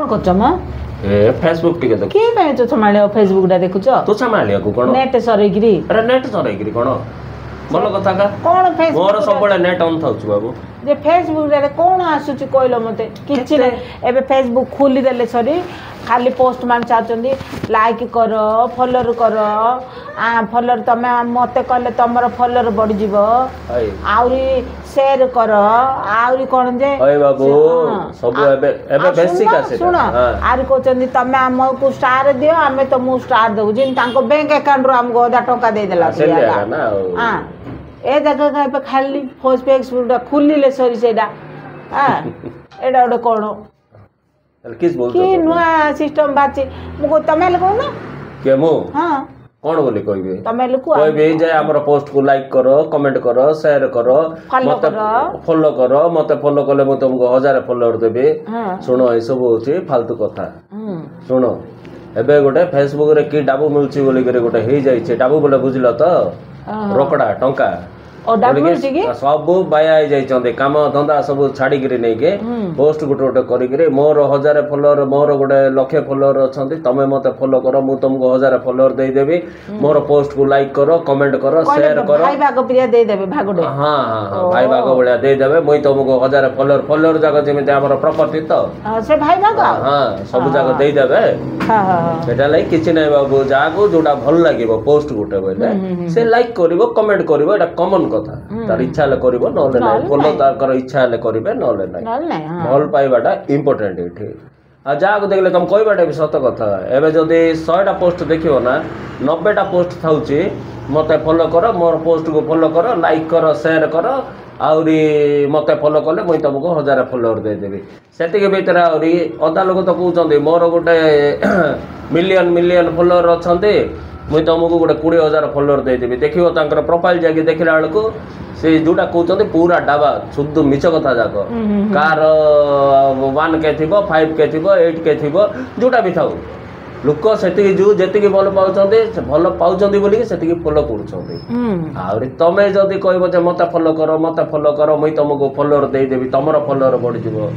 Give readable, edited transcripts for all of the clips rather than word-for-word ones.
कौन करछ म ए फेसबुक टिके देख के पे तो संभाले फेसबुक डा देखुछ तो संभालिया को कोन नेट सरेगिरी अरे नेट सरेगिरी कोन बोल कथा का कौन फेसबुक मोर सब नेट ऑन थाउछ बाबू जे फेसबुक रे कौन आसुची कहलो मते किछि नै एबे फेसबुक खोली देले सरी खाली पोस्ट मान चाहचंदी लाइक करो फॉलोअर करो फॉलोअर तमे मते कहले तमरो फॉलोअर बढ़ जीवो आउरी शेयर करो आउरी कोन जे ओए बाबू सब एबे बेसिक आसे सुनो आर कोचंदी तमे हम को स्टार दियो हमें तो मु स्टार दउ जिन तांको बैंक अकाउंट रो हमको 1000 टका दे देला हां ए जगह का पे खाली फेसबुक खुली ले सरी सेडा हां एडा ओडे कोन किस बोल कि नुआ सिस्टम बाची मुको तमे लको ना के मु हां कोन बोली कहबे तमे लको कहबे जे हमर पोस्ट को लाइक करो कमेंट करो शेयर करो मते फॉलो करो मते फॉलो करले मु तुमको 1000 फॉलोअर देबे सुनो ए सब होची फालतू कथा सुनो एबे गोटे फेसबुक रे की डाबू मिलची बोली करे गोटे हे जाई छे डाबू बोले बुझलो तो रोकड़ा टंका ओ डाबू मिलची की सब बाया आई जाई चंदे काम धंदा सब छाडी गिरी नै के पोस्ट गोटे गोटे करी गिरी मोर 1000 फॉलोअर मोर गोटे लाख फॉलोअर अछंती तमे मते फॉलो करो मु तुमको 1000 फॉलोअर दे देबी मोर पोस्ट को लाइक करो कमेंट करो शेयर करो भाई भाग प्रिया दे देबे भागडे हां हां भाई भाग बळिया दे देबे मई तुमको 1000 फॉलोअर जागा जेमे हमर प्रॉपर्टी तो से भाई भाग हां सब जागा दे देबे हां हां एटा लाई किछ नै बाबू जागो जोडा भल लागिबो पोस्ट गोटे बोले से लाइक करिवो कमेंट करिवो एटा कॉमन कथा तार इच्छा ले करिवो नले नै फॉलो तार कर इच्छा ले करिवे नले नै भल पाइबाटा इंपोर्टेंट एठी आ जागो देखले तुम कहबाटा भी सत कथा एबे जदी 100 टा पोस्ट देखियो ना 90 टा पोस्ट थाउची मते फॉलो करो मोर पोस्ट को फॉलो करो लाइक करो शेयर करो आउरी मते फॉलो करले मई तुमको 1000 फॉलोअर दे देबी सेति के भीतर आउरी अदा लोग तो कहउचंदी मोर गोटे मिलियन फॉलोअर अछंती मुई तुमको गोटे 20000 फॉलोअर दे देबी देखियो तांकर प्रोफाइल जाके देखिला बेलको से जोटा कहउचंदी पूरा डाबा शुद्ध मिछ कथा जाको कार 1 के थिबो 5 के थिबो 8 के थिबो जोटा भी थाउ लोक सेति जो जेति के भल पाउचंदी बोली के सेति के फॉलो करूचंदी आउरी तमे जदी कहबो जे मते फॉलो करो मई तुमको फॉलोअर दे देबी तमरो फॉलोअर बढ़ जिवो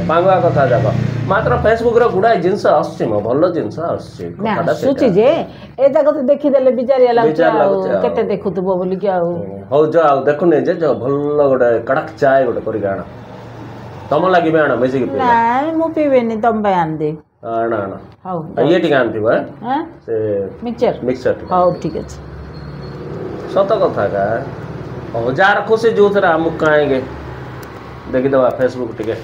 पांगवा कथा जाको मात्र फेसबुक रो गुडा जिंस आछी म भलो जिंस आछी कथा सुची जे ए जगह तो देखि देले बिचारी लागछ केते देखुतबो बोली के हो जा देखु ने जे भलो गोटे कड़क चाय गोटे करी गाना तम लागि बेना मैसी के ना मु पीबेनी तम बयान दे आना हाउ ये ठीक आनथिबो हैं से मिक्सचर हाउ ठीक है सत कथा का हजार खुशी जोथरा हम काएंगे देखि दवा फेसबुक टिके